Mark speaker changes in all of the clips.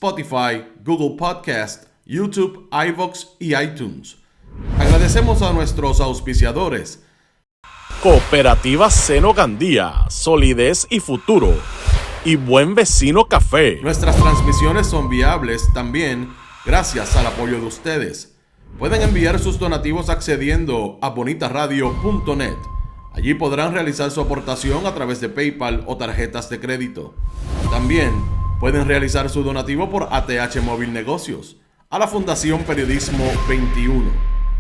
Speaker 1: Spotify, Google Podcast, YouTube, iVoox y iTunes. Agradecemos a nuestros auspiciadores:
Speaker 2: Cooperativa Seno Gandía, solidez y futuro. Y Buen Vecino Café.
Speaker 1: Nuestras transmisiones son viables también gracias al apoyo de ustedes. Pueden enviar sus donativos accediendo a bonitaradio.net. Allí podrán realizar su aportación a través de PayPal o tarjetas de crédito. También pueden realizar su donativo por ATH Móvil Negocios a la Fundación Periodismo 21.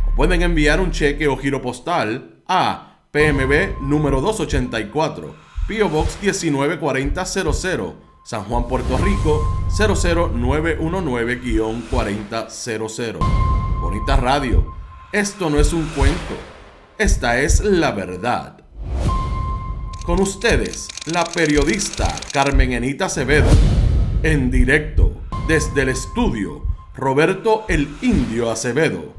Speaker 1: O pueden enviar un cheque o giro postal a PMB número 284, P.O. Box 194000, San Juan, Puerto Rico 00919-4000. Bonita Radio, esto no es un cuento, esta es la verdad. Con ustedes, la periodista Carmen Enita Acevedo, en directo desde el estudio Roberto el Indio Acevedo.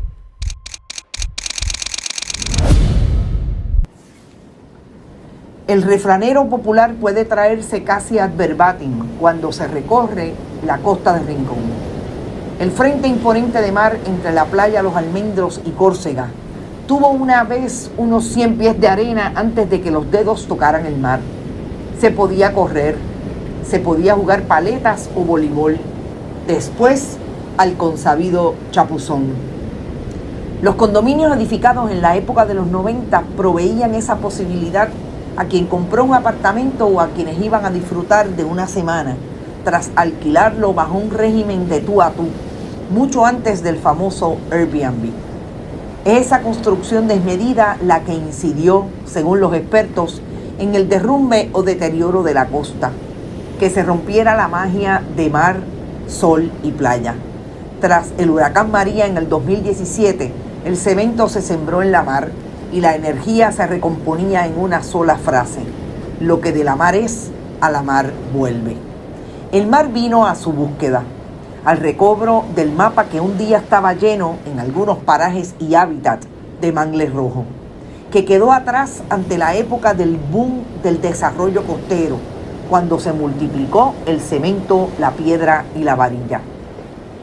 Speaker 3: El refranero popular puede traerse casi ad verbatim cuando se recorre la costa de Rincón. El frente imponente de mar entre la playa Los Almendros y Córcega tuvo una vez unos 100 pies de arena antes de que los dedos tocaran el mar. Se podía correr, se podía jugar paletas o voleibol, después al consabido chapuzón. Los condominios edificados en la época de los 90 proveían esa posibilidad a quien compró un apartamento o a quienes iban a disfrutar de una semana tras alquilarlo bajo un régimen de tú a tú, mucho antes del famoso Airbnb. Es esa construcción desmedida la que incidió, según los expertos, en el derrumbe o deterioro de la costa, que se rompiera la magia de mar, sol y playa. Tras el huracán María en el 2017, el cemento se sembró en la mar y la energía se recomponía en una sola frase: lo que de la mar es, a la mar vuelve. El mar vino a su búsqueda, al recobro del mapa que un día estaba lleno, en algunos parajes y hábitat, de mangle rojo, que quedó atrás ante la época del boom del desarrollo costero, cuando se multiplicó el cemento, la piedra y la varilla.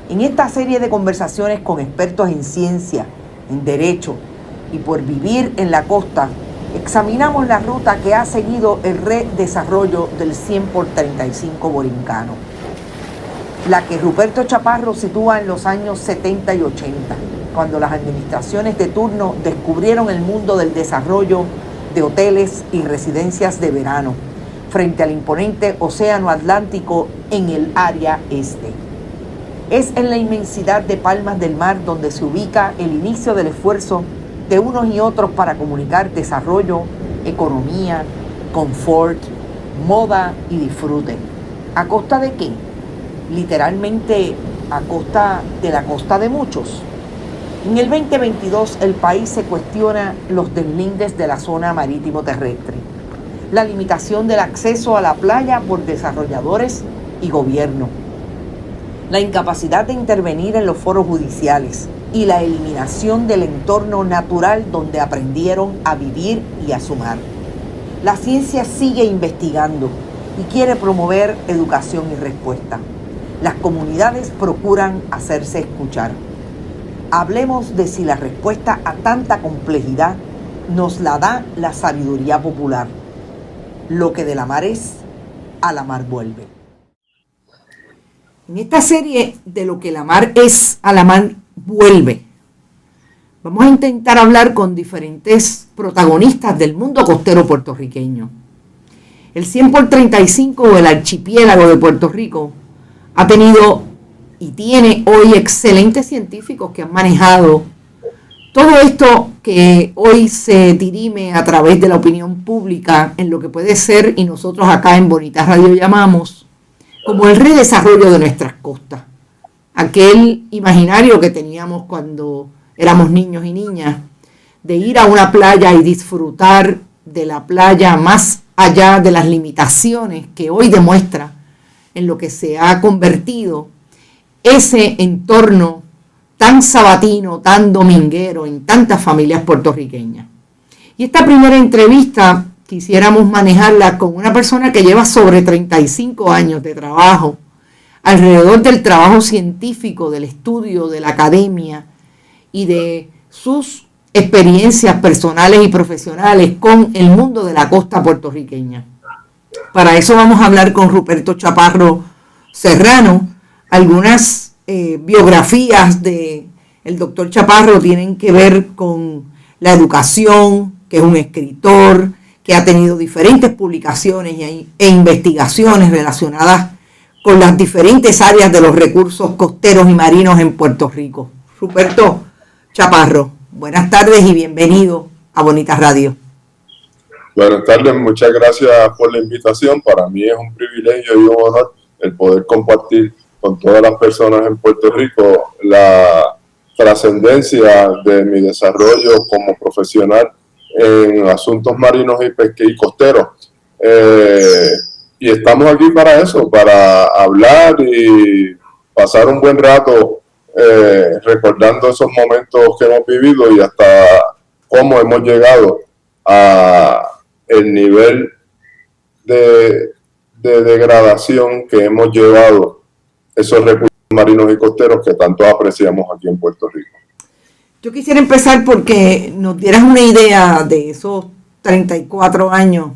Speaker 3: En esta serie de conversaciones con expertos en ciencia, en derecho y por vivir en la costa, examinamos la ruta que ha seguido el redesarrollo del 100x35 borincano, la que Ruperto Chaparro sitúa en los años 70 y 80, cuando las administraciones de turno descubrieron el mundo del desarrollo de hoteles y residencias de verano, frente al imponente océano Atlántico en el área este. Es en la inmensidad de palmas del mar donde se ubica el inicio del esfuerzo de unos y otros para comunicar desarrollo, economía, confort, moda y disfrute. ¿A costa de qué? Literalmente a costa de la costa de muchos. En el 2022 el país se cuestiona los deslindes de la zona marítimo terrestre, la limitación del acceso a la playa por desarrolladores y gobierno, la incapacidad de intervenir en los foros judiciales y la eliminación del entorno natural donde aprendieron a vivir y a sumar. La ciencia sigue investigando y quiere promover educación y respuesta. Las comunidades procuran hacerse escuchar. Hablemos de si la respuesta a tanta complejidad nos la da la sabiduría popular. Lo que de la mar es, a la mar vuelve. En esta serie de lo que la mar es, a la mar vuelve, vamos a intentar hablar con diferentes protagonistas del mundo costero puertorriqueño. El 100x35 o el archipiélago de Puerto Rico ha tenido y tiene hoy excelentes científicos que han manejado todo esto que hoy se dirime a través de la opinión pública en lo que puede ser, y nosotros acá en Bonita Radio llamamos, como el redesarrollo de nuestras costas. Aquel imaginario que teníamos cuando éramos niños y niñas, de ir a una playa y disfrutar de la playa más allá de las limitaciones que hoy demuestra en lo que se ha convertido ese entorno tan sabatino, tan dominguero en tantas familias puertorriqueñas. Y esta primera entrevista quisiéramos manejarla con una persona que lleva sobre 35 años de trabajo alrededor del trabajo científico, del estudio, de la academia y de sus experiencias personales y profesionales con el mundo de la costa puertorriqueña. Para eso vamos a hablar con Ruperto Chaparro Serrano. Algunas biografías de el doctor Chaparro tienen que ver con la educación, que es un escritor, que ha tenido diferentes publicaciones e investigaciones relacionadas con las diferentes áreas de los recursos costeros y marinos en Puerto Rico. Ruperto Chaparro, buenas tardes y bienvenido a Bonita Radio.
Speaker 4: Buenas tardes, muchas gracias por la invitación. Para mí es un privilegio y un honor el poder compartir con todas las personas en Puerto Rico la trascendencia de mi desarrollo como profesional en asuntos marinos y costeros. Y estamos aquí para eso, para hablar y pasar un buen rato recordando esos momentos que hemos vivido y hasta cómo hemos llegado a el nivel de degradación que hemos llevado esos recursos marinos y costeros que tanto apreciamos aquí en Puerto Rico.
Speaker 3: Yo quisiera empezar porque nos dieras una idea de esos 34 años.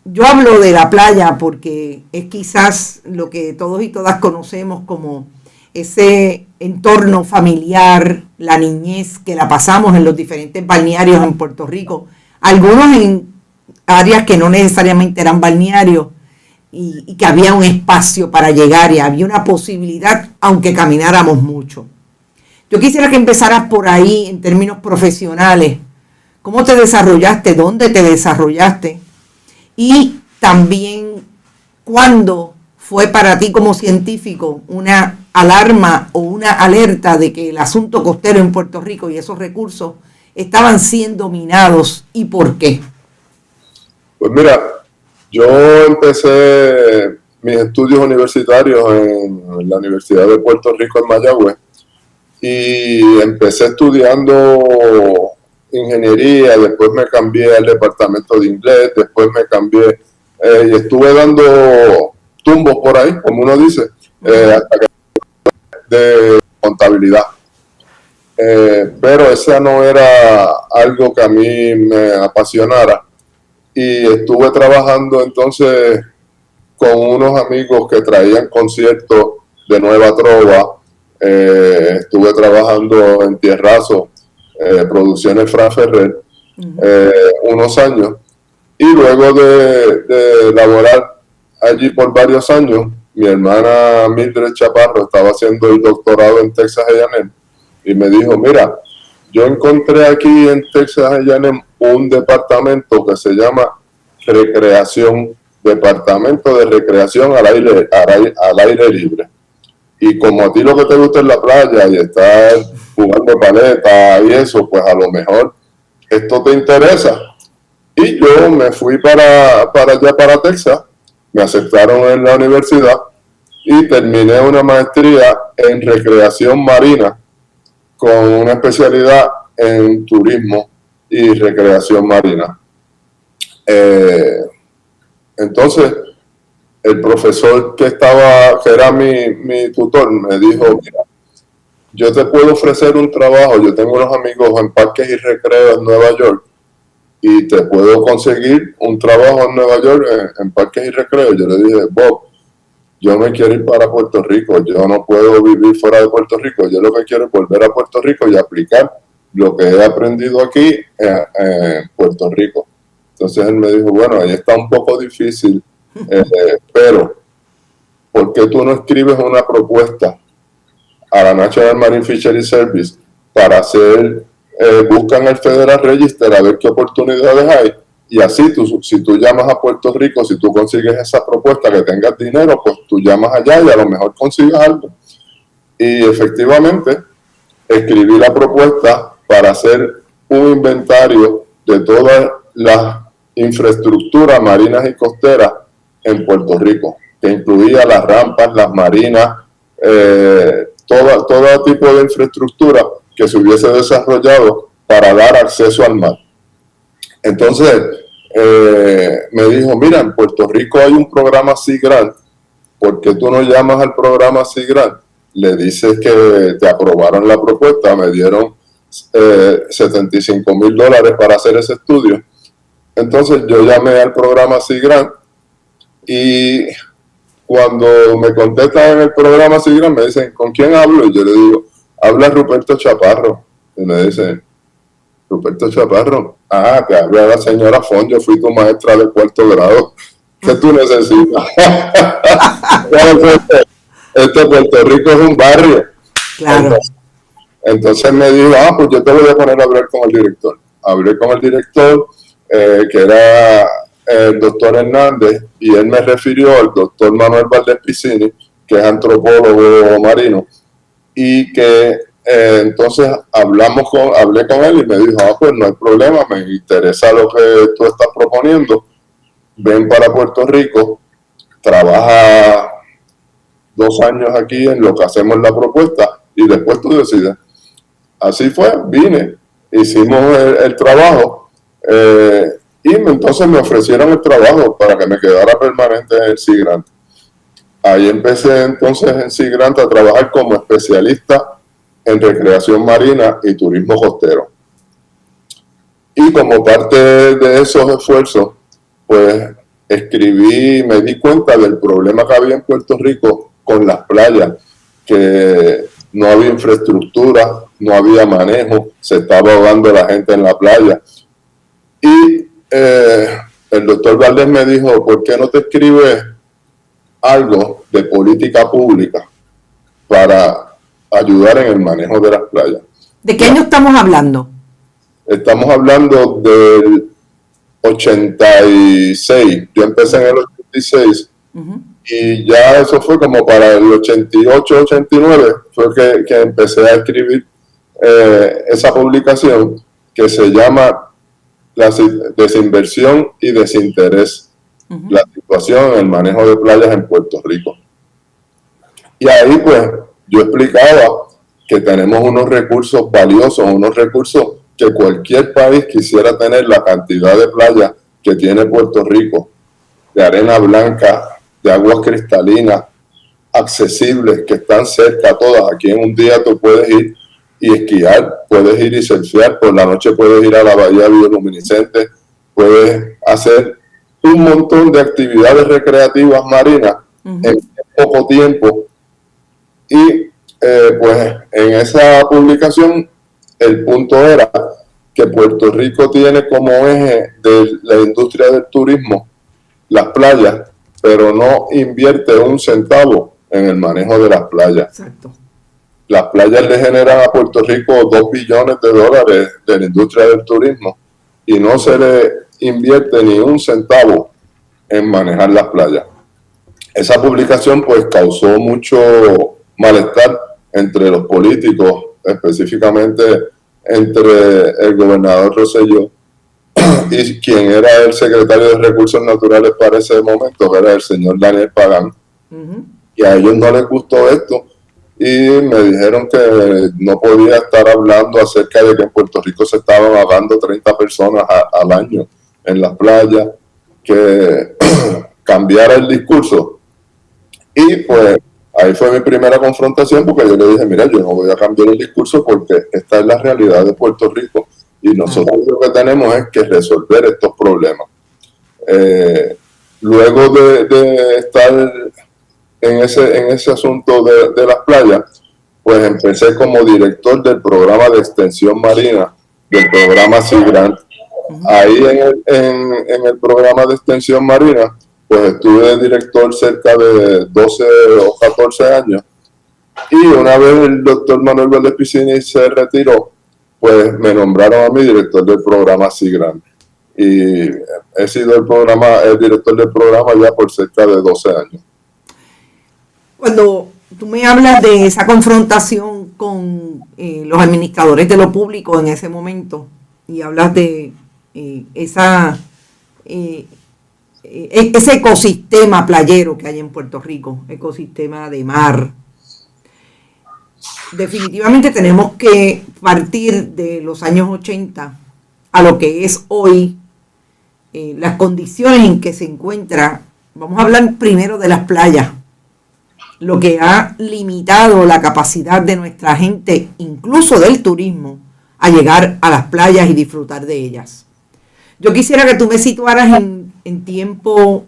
Speaker 3: Yo hablo de la playa porque es quizás lo que todos y todas conocemos como ese entorno familiar, la niñez que la pasamos en los diferentes balnearios en Puerto Rico, algunos en áreas que no necesariamente eran balnearios y que había un espacio para llegar y había una posibilidad, aunque camináramos mucho. Yo quisiera que empezaras por ahí en términos profesionales. ¿Cómo te desarrollaste? ¿Dónde te desarrollaste? Y también, ¿cuándo fue para ti como científico una alarma o una alerta de que el asunto costero en Puerto Rico y esos recursos estaban siendo minados y por qué?
Speaker 4: Pues mira, yo empecé mis estudios universitarios en la Universidad de Puerto Rico en Mayagüez y empecé estudiando ingeniería, después me cambié al departamento de inglés, después me cambié y estuve dando tumbos por ahí, como uno dice, hasta que de contabilidad. Pero esa no era algo que a mí me apasionara y estuve trabajando entonces con unos amigos que traían conciertos de Nueva Trova. Estuve trabajando en Tierrazo, Producciones Fran Ferrer, unos años, y luego de laborar allí por varios años, mi hermana Mildred Chaparro estaba haciendo el doctorado en Texas A&M y me dijo, mira, yo encontré aquí en Texas A&M un departamento que se llama Recreación, Departamento de Recreación al aire libre. Y como a ti lo que te gusta es la playa y estar jugando paleta y eso, pues a lo mejor esto te interesa. Y yo me fui para allá, para Texas, me aceptaron en la universidad y terminé una maestría en recreación marina con una especialidad en turismo y recreación marina. Entonces, el profesor que era mi tutor, me dijo, mira, yo te puedo ofrecer un trabajo, yo tengo unos amigos en parques y recreos en Nueva York, y te puedo conseguir un trabajo en Nueva York en parques y recreos. Yo le dije, Bob, yo me quiero ir para Puerto Rico, yo no puedo vivir fuera de Puerto Rico, yo lo que quiero es volver a Puerto Rico y aplicar lo que he aprendido aquí en Puerto Rico. Entonces él me dijo, bueno, ahí está un poco difícil, pero ¿por qué tú no escribes una propuesta a la National Marine Fisheries Service para hacer, buscan el Federal Register a ver qué oportunidades hay? Y así, si tú llamas a Puerto Rico, si tú consigues esa propuesta que tengas dinero, pues tú llamas allá y a lo mejor consigues algo. Y efectivamente, escribí la propuesta para hacer un inventario de todas las infraestructuras marinas y costeras en Puerto Rico, que incluía las rampas, las marinas, todo tipo de infraestructura que se hubiese desarrollado para dar acceso al mar. Entonces, me dijo, mira, en Puerto Rico hay un programa Sea Grant ¿por qué tú no llamas al programa Sea Grant? Le dices que te aprobaron la propuesta, me dieron $75,000 para hacer ese estudio. Entonces yo llamé al programa Sea Grant y cuando me contestan en el programa Sea Grant me dicen, ¿con quién hablo? Y yo le digo, habla Ruperto Chaparro. Y me dicen, Ruperto Chaparro, te habla la señora Fon, yo fui tu maestra de 4º grado. ¿Qué tú necesitas? Puerto Rico es un barrio.
Speaker 3: Claro.
Speaker 4: Entonces me dijo, pues yo te voy a poner a hablar con el director. Hablé con el director, que era el doctor Hernández, y él me refirió al doctor Manuel Valdés Piscini, que es antropólogo marino, y que entonces hablé con él y me dijo, pues no hay problema, me interesa lo que tú estás proponiendo, ven para Puerto Rico, trabaja 2 años aquí en lo que hacemos la propuesta y después tú decides. Así fue, vine, hicimos el trabajo y entonces me ofrecieron el trabajo para que me quedara permanente en el Sea Grant. Ahí empecé entonces en Sea Grant a trabajar como especialista en recreación marina y turismo costero. Y como parte de esos esfuerzos, pues me di cuenta del problema que había en Puerto Rico con las playas, que no había infraestructura, no había manejo, se estaba ahogando la gente en la playa. Y el doctor Valdés me dijo, ¿por qué no te escribes algo de política pública para ayudar en el manejo de las playas?
Speaker 3: ¿De qué año estamos hablando?
Speaker 4: Estamos hablando del 86. Yo empecé en el 86. Uh-huh. Y ya eso fue como para el 88, 89, fue que empecé a escribir esa publicación que se llama La desinversión y desinterés, uh-huh. La situación en el manejo de playas en Puerto Rico. Y ahí pues yo explicaba que tenemos unos recursos valiosos, unos recursos que cualquier país quisiera tener, la cantidad de playas que tiene Puerto Rico, de arena blanca, de aguas cristalinas, accesibles, que están cerca todas. Aquí en un día tú puedes ir y esquiar, puedes ir y surfear, por la noche puedes ir a la bahía bioluminiscente, puedes hacer un montón de actividades recreativas marinas uh-huh. en poco tiempo. Y pues en esa publicación el punto era que Puerto Rico tiene como eje de la industria del turismo las playas, pero no invierte un centavo en el manejo de las playas.
Speaker 3: Exacto.
Speaker 4: Las playas le generan a Puerto Rico $2 billones de la industria del turismo y no se le invierte ni un centavo en manejar las playas. Esa publicación pues causó mucho malestar entre los políticos, específicamente entre el gobernador Rosselló y quien era el secretario de Recursos Naturales para ese momento, era el señor Daniel Pagán. Uh-huh. Y a ellos no les gustó esto y me dijeron que no podía estar hablando acerca de que en Puerto Rico se estaban ahogando 30 personas al año en las playas, que cambiara el discurso. Y pues ahí fue mi primera confrontación, porque yo le dije, mira, yo no voy a cambiar el discurso porque esta es la realidad de Puerto Rico y nosotros lo que tenemos es que resolver estos problemas. Luego de estar en ese asunto de las playas, pues empecé como director del programa de extensión marina, del programa Sea Grant. Ahí en el programa de extensión marina, pues estuve de director cerca de 12 o 14 años. Y una vez el doctor Manuel Valdés Piscini se retiró, pues me nombraron a mí director del programa Sea Grant. Y he sido el director del programa ya por cerca de 12 años.
Speaker 3: Cuando tú me hablas de esa confrontación con los administradores de lo público en ese momento, y hablas de ese ecosistema playero que hay en Puerto Rico, ecosistema de mar, definitivamente tenemos que partir de los años 80 a lo que es hoy, las condiciones en que se encuentra. Vamos a hablar primero de las playas, lo que ha limitado la capacidad de nuestra gente, incluso del turismo, a llegar a las playas y disfrutar de ellas. Yo quisiera que tú me situaras en tiempo,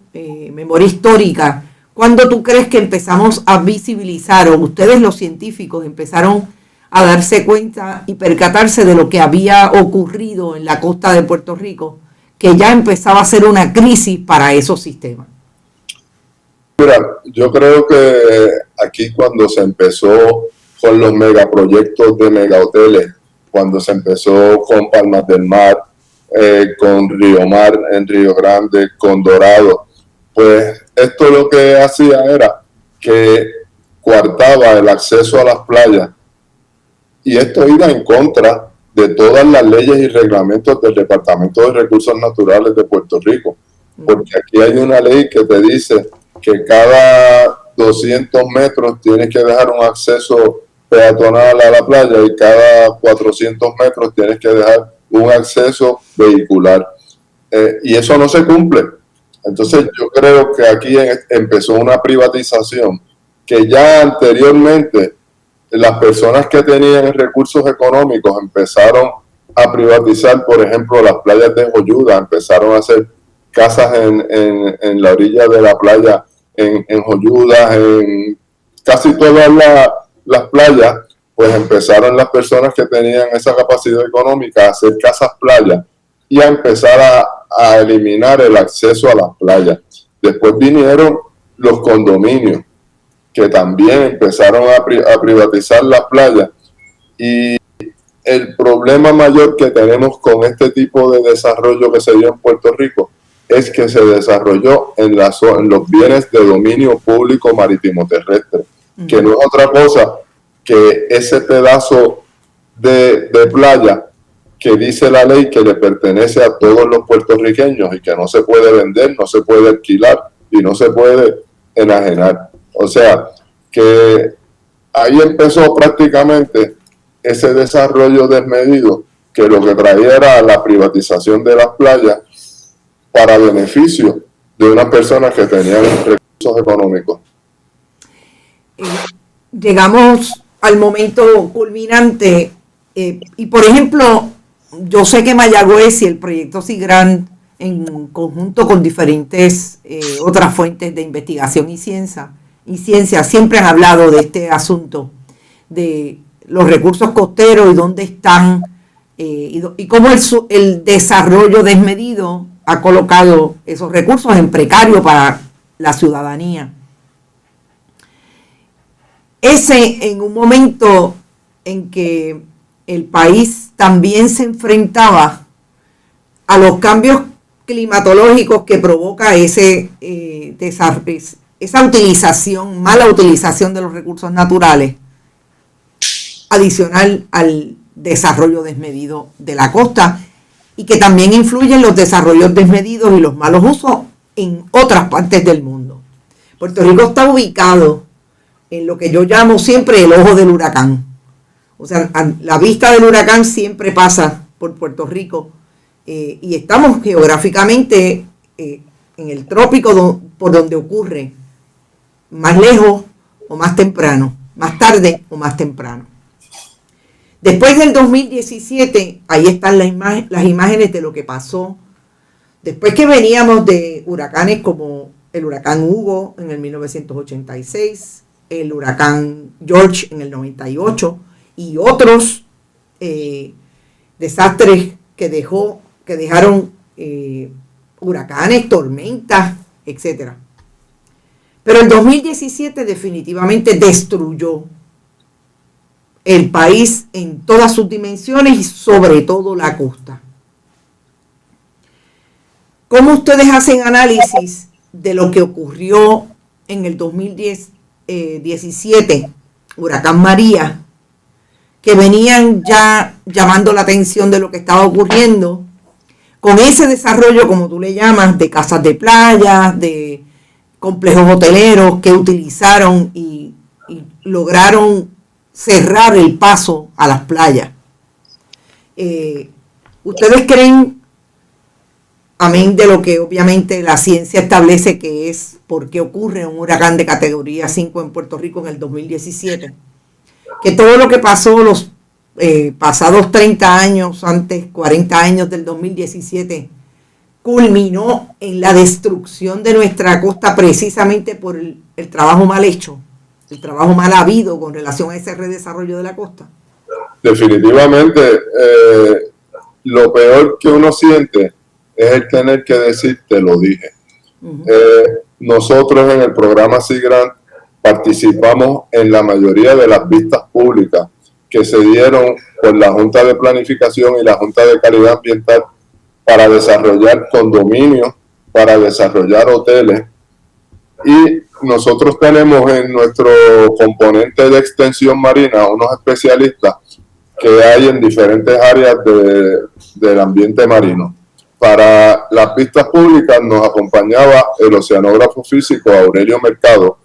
Speaker 3: memoria histórica, cuando tú crees que empezamos a visibilizar, o ustedes los científicos empezaron a darse cuenta y percatarse de lo que había ocurrido en la costa de Puerto Rico, que ya empezaba a ser una crisis para esos sistemas.
Speaker 4: Mira, yo creo que aquí cuando se empezó con los megaproyectos de megahoteles, cuando se empezó con Palmas del Mar, con Río Mar en Río Grande, con Dorado, pues esto lo que hacía era que coartaba el acceso a las playas, y esto iba en contra de todas las leyes y reglamentos del Departamento de Recursos Naturales de Puerto Rico, porque aquí hay una ley que te dice que cada 200 metros tienes que dejar un acceso peatonal a la playa y cada 400 metros tienes que dejar un acceso vehicular. Y eso no se cumple. Entonces yo creo que aquí empezó una privatización que ya anteriormente las personas que tenían recursos económicos empezaron a privatizar, por ejemplo, las playas de Joyuda, empezaron a hacer casas en la orilla de la playa, en Joyuda, en casi todas las playas, pues empezaron las personas que tenían esa capacidad económica a hacer casas playas y a empezar a eliminar el acceso a las playas. Después vinieron los condominios, que también empezaron a privatizar las playas, y el problema mayor que tenemos con este tipo de desarrollo que se dio en Puerto Rico es que se desarrolló en los bienes de dominio público marítimo terrestre, que no es otra cosa que ese pedazo de playa que dice la ley que le pertenece a todos los puertorriqueños y que no se puede vender, no se puede alquilar y no se puede enajenar. O sea, que ahí empezó prácticamente ese desarrollo desmedido, que lo que traía era la privatización de las playas para beneficio de unas personas que tenían recursos económicos.
Speaker 3: Llegamos al momento culminante y, por ejemplo, yo sé que Mayagüez y el proyecto Sea Grant, en conjunto con diferentes otras fuentes de investigación y ciencia, siempre han hablado de este asunto de los recursos costeros y dónde están y cómo el desarrollo desmedido ha colocado esos recursos en precario para la ciudadanía. Ese en un momento en que el país también se enfrentaba a los cambios climatológicos que provoca esa mala utilización de los recursos naturales, adicional al desarrollo desmedido de la costa, y que también influyen los desarrollos desmedidos y los malos usos en otras partes del mundo. Puerto Rico está ubicado en lo que yo llamo siempre el ojo del huracán. O sea, la vista del huracán siempre pasa por Puerto Rico y estamos geográficamente en el trópico por donde ocurre, más lejos o más temprano, más tarde o más temprano. Después del 2017, ahí están las imágenes de lo que pasó. Después que veníamos de huracanes como el huracán Hugo en el 1986, el huracán George en el 98 y otros desastres que dejaron huracanes, tormentas, etc. Pero el 2017 definitivamente destruyó el país en todas sus dimensiones y sobre todo la costa. ¿Cómo ustedes hacen análisis de lo que ocurrió en el 2017, huracán María, que venían ya llamando la atención de lo que estaba ocurriendo, con ese desarrollo, como tú le llamas, de casas de playa, de complejos hoteleros que utilizaron y lograron cerrar el paso a las playas? ¿Ustedes creen, amén de lo que obviamente la ciencia establece que es por qué ocurre un huracán de categoría 5 en Puerto Rico en el 2017, que todo lo que pasó los pasados 30 años, antes 40 años del 2017, culminó en la destrucción de nuestra costa precisamente por el trabajo mal hecho, el trabajo mal habido con relación a ese redesarrollo de la costa.
Speaker 4: Definitivamente, lo peor que uno siente es el tener que decir, te lo dije. Uh-huh. Nosotros en el programa SeaGrant participamos en la mayoría de las vistas públicas que se dieron por la Junta de Planificación y la Junta de Calidad Ambiental para desarrollar condominios, para desarrollar hoteles. Y nosotros tenemos en nuestro componente de extensión marina unos especialistas que hay en diferentes áreas del ambiente marino. Para las vistas públicas nos acompañaba el oceanógrafo físico Aurelio Mercado,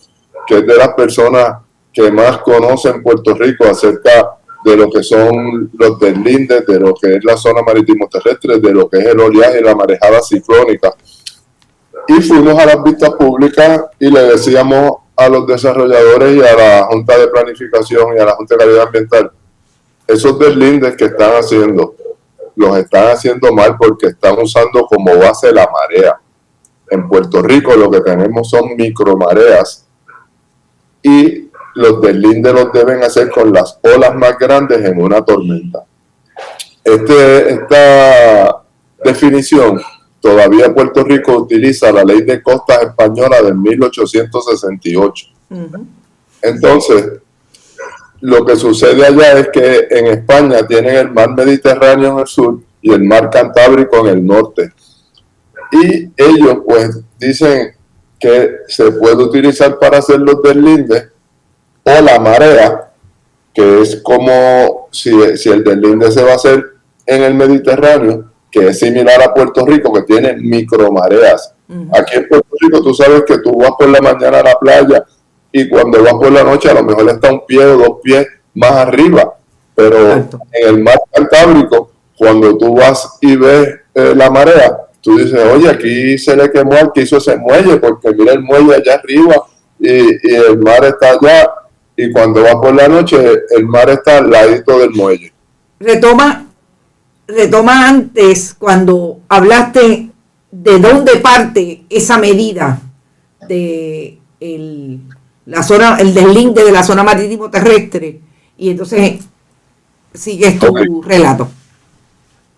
Speaker 4: que es de las personas que más conocen Puerto Rico acerca de lo que son los deslindes, de lo que es la zona marítimo terrestre, de lo que es el oleaje y la marejada ciclónica. Y fuimos a las vistas públicas y le decíamos a los desarrolladores y a la Junta de Planificación y a la Junta de Calidad Ambiental, esos deslindes que están haciendo, los están haciendo mal porque están usando como base la marea. En Puerto Rico lo que tenemos son micromareas y los deslindes los deben hacer con las olas más grandes en una tormenta. Esta definición todavía Puerto Rico utiliza la Ley de Costas Española de 1868. Uh-huh. Entonces, lo que sucede allá es que en España tienen el mar Mediterráneo en el sur y el mar Cantábrico en el norte. Y ellos pues dicen que se puede utilizar para hacer los deslindes o la marea, que es como si el deslinde se va a hacer en el Mediterráneo, que es similar a Puerto Rico, que tiene micromareas. Uh-huh. Aquí en Puerto Rico tú sabes que tú vas por la mañana a la playa y cuando vas por la noche a lo mejor está un pie o 2 pies más arriba, pero en el mar Cantábrico, cuando tú vas y ves la marea, tú dices, oye, aquí se le quemó al que hizo ese muelle, porque mira el muelle allá arriba y el mar está allá, y cuando vas por la noche el mar está al ladito del muelle.
Speaker 3: Retoma antes cuando hablaste de dónde parte esa medida de el deslinde de la zona marítimo terrestre, y entonces sigues tu relato.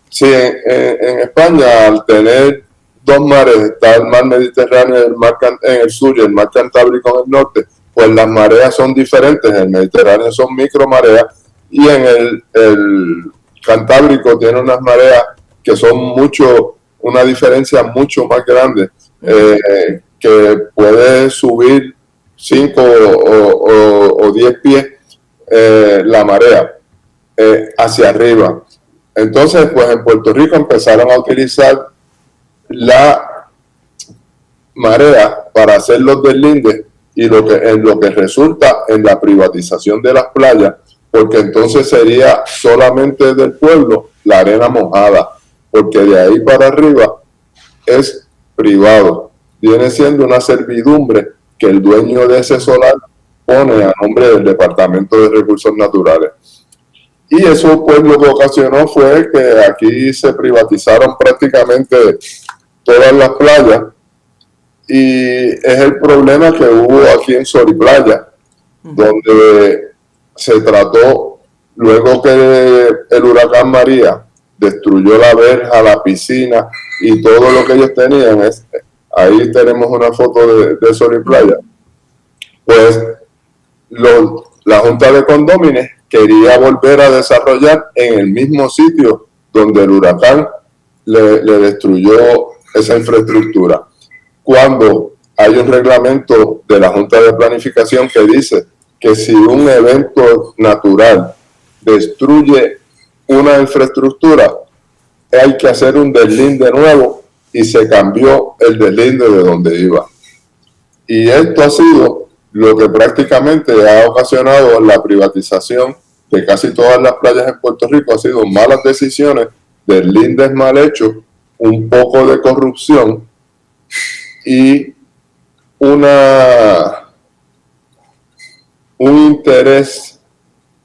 Speaker 4: Sí, en España, al tener 2 mares, está el mar Mediterráneo en el sur y el mar Cantábrico en el norte, pues las mareas son diferentes. En el Mediterráneo son micromareas y en el Cantábrico tiene unas mareas que son una diferencia mucho más grande, que puede subir 5 o 10 pies la marea hacia arriba. Entonces, pues en Puerto Rico empezaron a utilizar la marea para hacer los deslindes y lo que resulta en la privatización de las playas, porque entonces sería solamente del pueblo la arena mojada, porque de ahí para arriba es privado. Viene siendo una servidumbre que el dueño de ese solar pone a nombre del Departamento de Recursos Naturales. Y eso pues lo que ocasionó fue que aquí se privatizaron prácticamente todas las playas, y es el problema que hubo aquí en Soriplaya, donde se trató, luego que el huracán María destruyó la verja, la piscina y todo lo que ellos tenían. Ahí tenemos una foto de Soriplaya. Pues la Junta de Condómines quería volver a desarrollar en el mismo sitio donde el huracán le destruyó esa infraestructura. Cuando hay un reglamento de la Junta de Planificación que dice que si un evento natural destruye una infraestructura, hay que hacer un deslinde nuevo, y se cambió el deslinde de donde iba. Y esto ha sido lo que prácticamente ha ocasionado la privatización de casi todas las playas en Puerto Rico. Ha sido malas decisiones, deslindes mal hechos, un poco de corrupción y un interés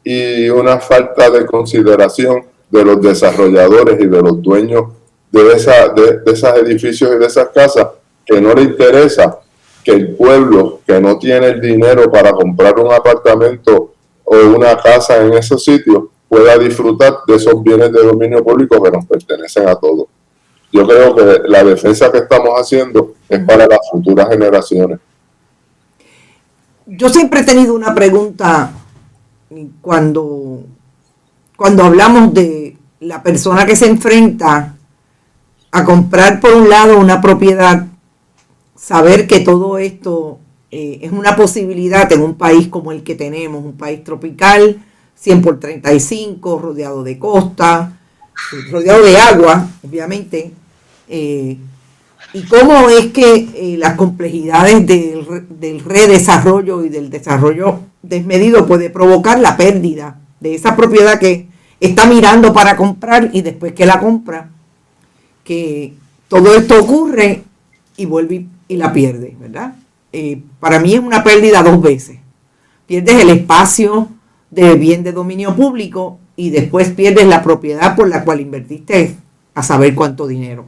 Speaker 4: y una falta de consideración de los desarrolladores y de los dueños de esos edificios y de esas casas, que no les interesa que el pueblo que no tiene el dinero para comprar un apartamento o una casa en esos sitios pueda disfrutar de esos bienes de dominio público que nos pertenecen a todos. Yo creo que la defensa que estamos haciendo es para las futuras generaciones.
Speaker 3: Yo siempre he tenido una pregunta cuando hablamos de la persona que se enfrenta a comprar por un lado una propiedad, saber que todo esto es una posibilidad en un país como el que tenemos, un país tropical, 100x35, rodeado de costa, rodeado de agua, obviamente, y cómo es que las complejidades del redesarrollo y del desarrollo desmedido puede provocar la pérdida de esa propiedad que está mirando para comprar, y después que la compra, que todo esto ocurre y vuelve y la pierde, ¿verdad? Para mí es una pérdida dos veces. Pierdes el espacio de bien de dominio público y después pierdes la propiedad por la cual invertiste a saber cuánto dinero.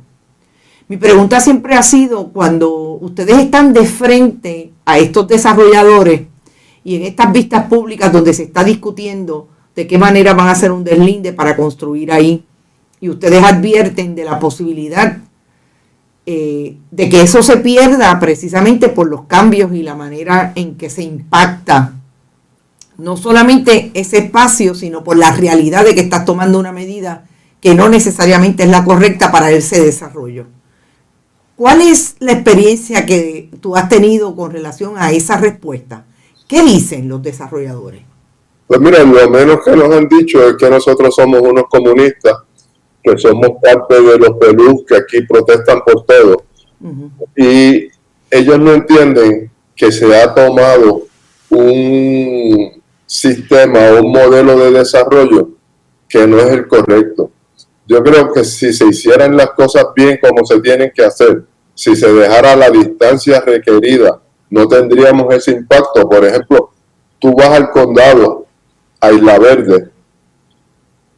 Speaker 3: Mi pregunta siempre ha sido, cuando ustedes están de frente a estos desarrolladores y en estas vistas públicas donde se está discutiendo de qué manera van a hacer un deslinde para construir ahí, y ustedes advierten de la posibilidad de que eso se pierda precisamente por los cambios y la manera en que se impacta no solamente ese espacio, sino por la realidad de que estás tomando una medida que no necesariamente es la correcta para ese desarrollo. ¿Cuál es la experiencia que tú has tenido con relación a esa respuesta? ¿Qué dicen los desarrolladores?
Speaker 4: Pues mira, lo menos que nos han dicho es que nosotros somos unos comunistas, que somos parte de los pelús que aquí protestan por todo. Uh-huh. Y ellos no entienden que se ha tomado un sistema, un modelo de desarrollo que no es el correcto. Yo creo que si se hicieran las cosas bien como se tienen que hacer, si se dejara la distancia requerida, no tendríamos ese impacto. Por ejemplo, tú vas al condado, a Isla Verde,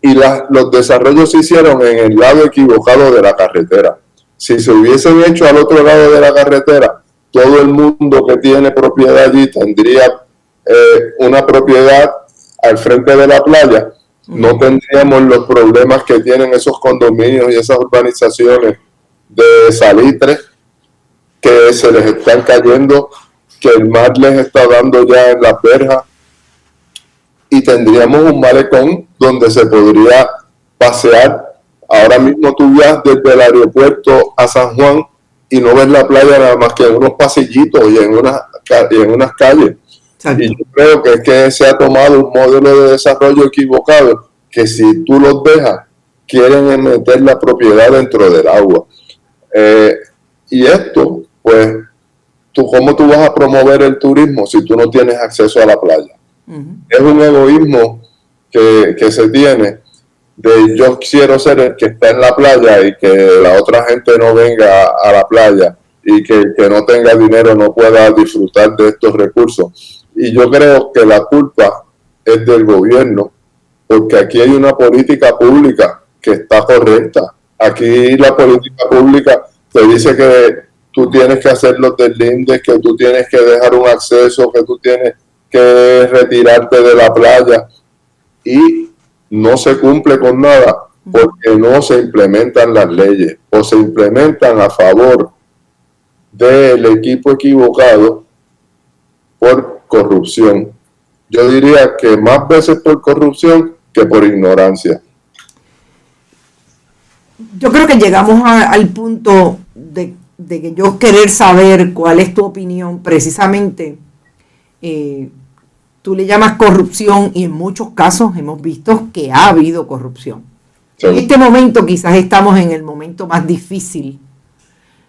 Speaker 4: y los desarrollos se hicieron en el lado equivocado de la carretera. Si se hubiesen hecho al otro lado de la carretera, todo el mundo que tiene propiedad allí tendría una propiedad al frente de la playa. No tendríamos los problemas que tienen esos condominios y esas urbanizaciones de salitre que se les están cayendo, que el mar les está dando ya en las verjas, y tendríamos un malecón donde se podría pasear. Ahora mismo tú viajas desde el aeropuerto a San Juan y no ves la playa nada más que en unos pasillitos y en unas calles. Exacto. Y yo creo que es que se ha tomado un modelo de desarrollo equivocado, que si tú los dejas, quieren meter la propiedad dentro del agua. Y esto, pues, ¿cómo tú vas a promover el turismo si tú no tienes acceso a la playa? Uh-huh. Es un egoísmo que se tiene de yo quiero ser el que está en la playa y que la otra gente no venga a la playa, y que no tenga dinero no pueda disfrutar de estos recursos. Y yo creo que la culpa es del gobierno, porque aquí hay una política pública que está correcta. Aquí la política pública te dice que tú tienes que hacer los deslindes, que tú tienes que dejar un acceso, que tú tienes que retirarte de la playa, y no se cumple con nada porque no se implementan las leyes, o se implementan a favor del equipo equivocado por corrupción. Yo diría que más veces por corrupción que por ignorancia.
Speaker 3: Yo creo que llegamos al punto de que yo querer saber cuál es tu opinión precisamente. Tú le llamas corrupción, y en muchos casos hemos visto que ha habido corrupción. Sí. En este momento quizás estamos en el momento más difícil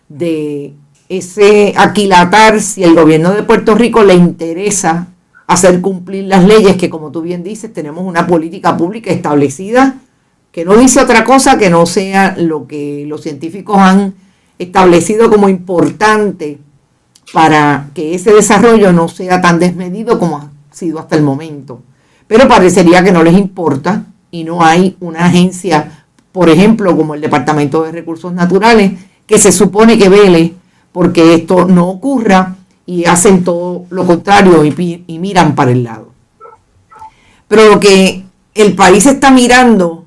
Speaker 3: de ese aquilatar si el gobierno de Puerto Rico le interesa hacer cumplir las leyes, que como tú bien dices, tenemos una política pública establecida que no dice otra cosa que no sea lo que los científicos han establecido como importante para que ese desarrollo no sea tan desmedido como ha sido hasta el momento. Pero parecería que no les importa y no hay una agencia, por ejemplo, como el Departamento de Recursos Naturales, que se supone que vele porque esto no ocurra, y hacen todo lo contrario y miran para el lado. Pero lo que el país está mirando,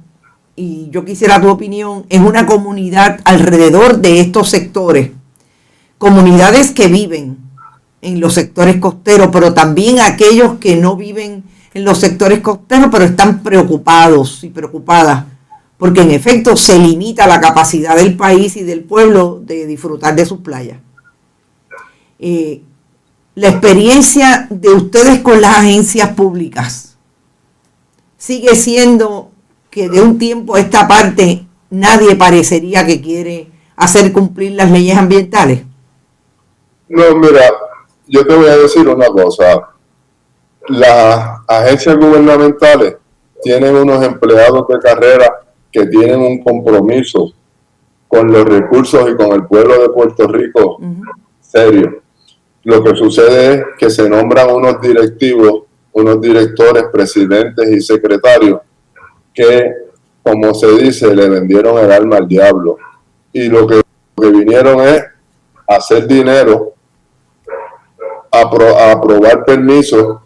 Speaker 3: y yo quisiera tu opinión, es una comunidad alrededor de estos sectores, comunidades que viven en los sectores costeros, pero también aquellos que no viven en los sectores costeros, pero están preocupados y preocupadas, porque en efecto se limita la capacidad del país y del pueblo de disfrutar de sus playas. La experiencia de ustedes con las agencias públicas sigue siendo que de un tiempo a esta parte nadie parecería que quiere hacer cumplir las leyes ambientales.
Speaker 4: No, mira, yo te voy a decir una cosa. Las agencias gubernamentales tienen unos empleados de carrera que tienen un compromiso con los recursos y con el pueblo de Puerto Rico serio. Lo que sucede es que se nombran unos directivos, unos directores, presidentes y secretarios que, como se dice, le vendieron el alma al diablo. Y lo que vinieron es hacer dinero, aprobar permisos,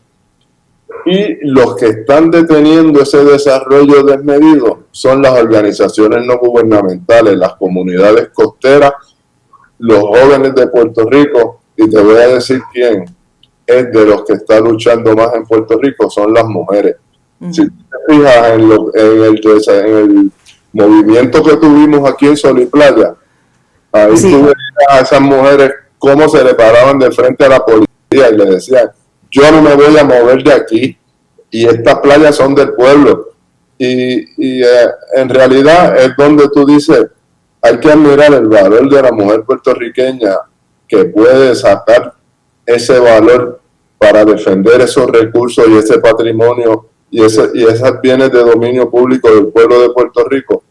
Speaker 4: y los que están deteniendo ese desarrollo desmedido son las organizaciones no gubernamentales, las comunidades costeras, los jóvenes de Puerto Rico, y te voy a decir quién es de los que está luchando más en Puerto Rico, son las mujeres. Si te fijas en el movimiento que tuvimos aquí en Sol y Playa, ahí tú veías a esas mujeres cómo se le paraban de frente a la policía y le decían: yo no me voy a mover de aquí, y estas playas son del pueblo. Y en realidad es donde tú dices, hay que admirar el valor de la mujer puertorriqueña que puede sacar ese valor para defender esos recursos y ese patrimonio y esos bienes de dominio público del pueblo de Puerto Rico.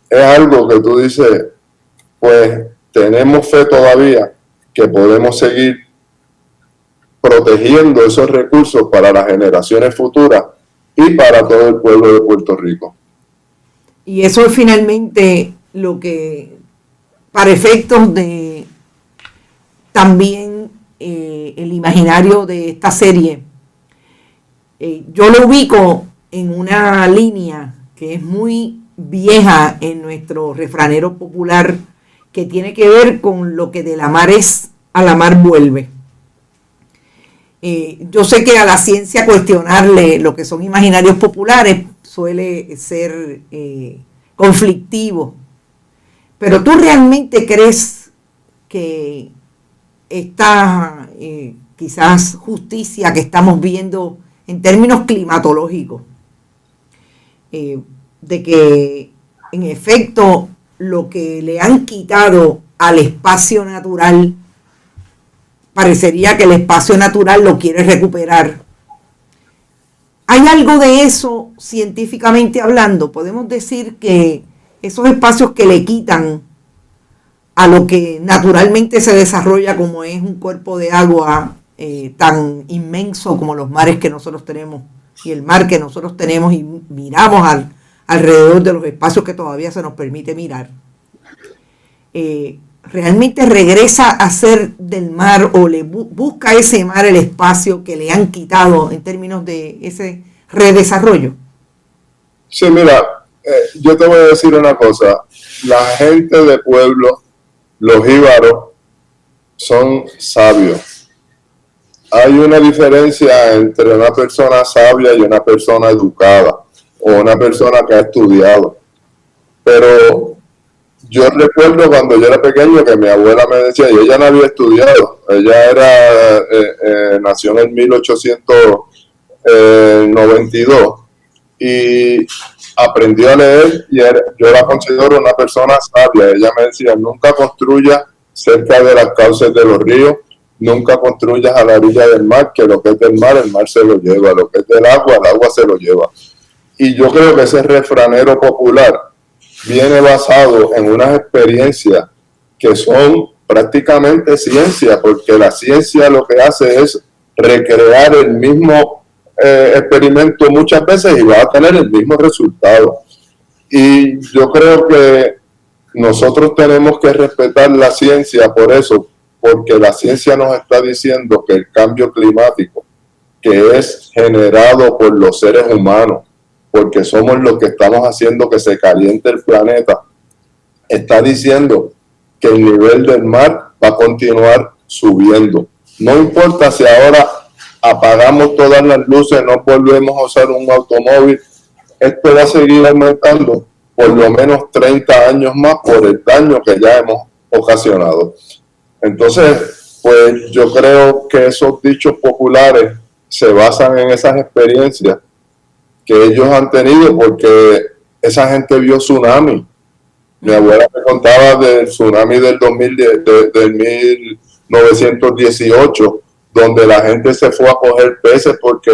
Speaker 4: Es algo que tú dices, pues tenemos fe todavía que podemos seguir protegiendo esos recursos para las generaciones futuras y para todo el pueblo de Puerto Rico.
Speaker 3: Y eso es finalmente lo que, para efectos de también el imaginario de esta serie, yo lo ubico en una línea que es muy vieja en nuestro refranero popular, que tiene que ver con lo que de la mar es, a la mar vuelve. Yo sé que a la ciencia cuestionarle lo que son imaginarios populares suele ser conflictivo, pero ¿tú realmente crees que esta quizás justicia que estamos viendo en términos climatológicos, de que en efecto lo que le han quitado al espacio natural, parecería que el espacio natural lo quiere recuperar? ¿Hay algo de eso científicamente hablando? Podemos decir que esos espacios que le quitan a lo que naturalmente se desarrolla, como es un cuerpo de agua tan inmenso como los mares que nosotros tenemos y el mar que nosotros tenemos, y miramos alrededor de los espacios que todavía se nos permite mirar, realmente regresa a ser del mar, o le busca ese mar el espacio que le han quitado en términos de ese redesarrollo?
Speaker 4: Sí, mira, yo te voy a decir una cosa. La gente de pueblo, los jíbaros, son sabios. Hay una diferencia entre una persona sabia y una persona educada, o una persona que ha estudiado. Pero yo recuerdo cuando yo era pequeño que mi abuela me decía, y ella no había estudiado, ella nació en el 1892 y aprendió a leer, y yo la considero una persona sabia. Ella me decía: nunca construyas cerca de las cauces de los ríos, nunca construyas a la orilla del mar, que lo que es del mar, el mar se lo lleva, lo que es del agua, el agua se lo lleva. Y yo creo que ese refranero popular viene basado en unas experiencias que son prácticamente ciencia, porque la ciencia lo que hace es recrear el mismo experimento muchas veces y va a tener el mismo resultado. Y yo creo que nosotros tenemos que respetar la ciencia por eso, porque la ciencia nos está diciendo que el cambio climático, que es generado por los seres humanos, porque somos los que estamos haciendo que se caliente el planeta, está diciendo que el nivel del mar va a continuar subiendo. No importa si ahora apagamos todas las luces, no volvemos a usar un automóvil, esto va a seguir aumentando por lo menos 30 años más por el daño que ya hemos ocasionado. Entonces, pues yo creo que esos dichos populares se basan en esas experiencias que ellos han tenido, porque esa gente vio tsunami. Mi abuela me contaba del tsunami del 1918, donde la gente se fue a coger peces porque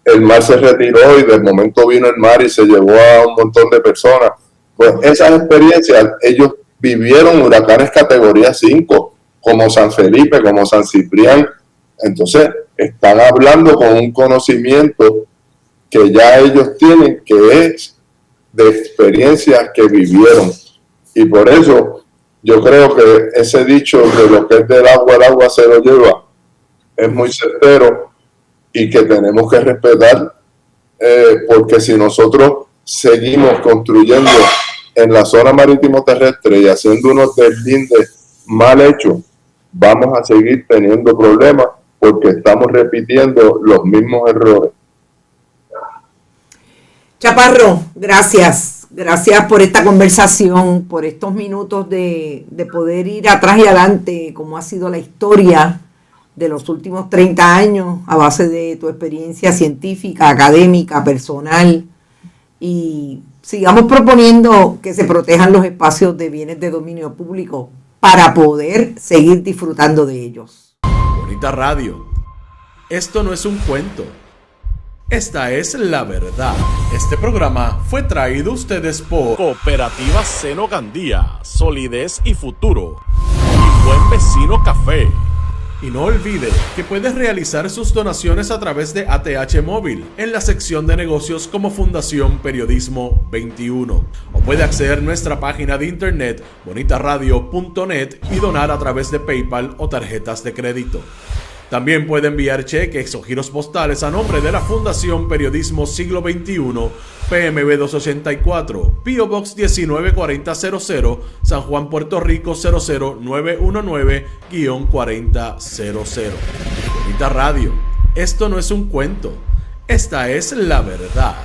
Speaker 4: el mar se retiró y de momento vino el mar y se llevó a un montón de personas. Pues esas experiencias, ellos vivieron huracanes categoría 5, como San Felipe, como San Ciprián. Entonces, están hablando con un conocimiento que ya ellos tienen, que es de experiencias que vivieron. Y por eso yo creo que ese dicho de lo que es del agua, el agua se lo lleva, es muy certero y que tenemos que respetar, porque si nosotros seguimos construyendo en la zona marítimo terrestre y haciendo unos deslindes mal hechos, vamos a seguir teniendo problemas porque estamos repitiendo los mismos errores.
Speaker 3: Chaparro, gracias. Gracias por esta conversación, por estos minutos de poder ir atrás y adelante, como ha sido la historia de los últimos 30 años, a base de tu experiencia científica, académica, personal. Y sigamos proponiendo que se protejan los espacios de bienes de dominio público para poder seguir disfrutando de ellos.
Speaker 1: Bonita Radio. Esto no es un cuento. Esta es la verdad. Este programa fue traído a ustedes por
Speaker 2: Cooperativa Seno Gandía, Solidez y Futuro. Y Buen Vecino Café.
Speaker 1: Y no olvide que puedes realizar sus donaciones a través de ATH Móvil en la sección de negocios como Fundación Periodismo 21. O puede acceder a nuestra página de internet bonitaradio.net y donar a través de PayPal o tarjetas de crédito. También puede enviar cheques o giros postales a nombre de la Fundación Periodismo Siglo XXI, PMB 284, P.O. Box 194000, San Juan, Puerto Rico 00919-4000. Bonita Radio, esto no es un cuento, esta es la verdad.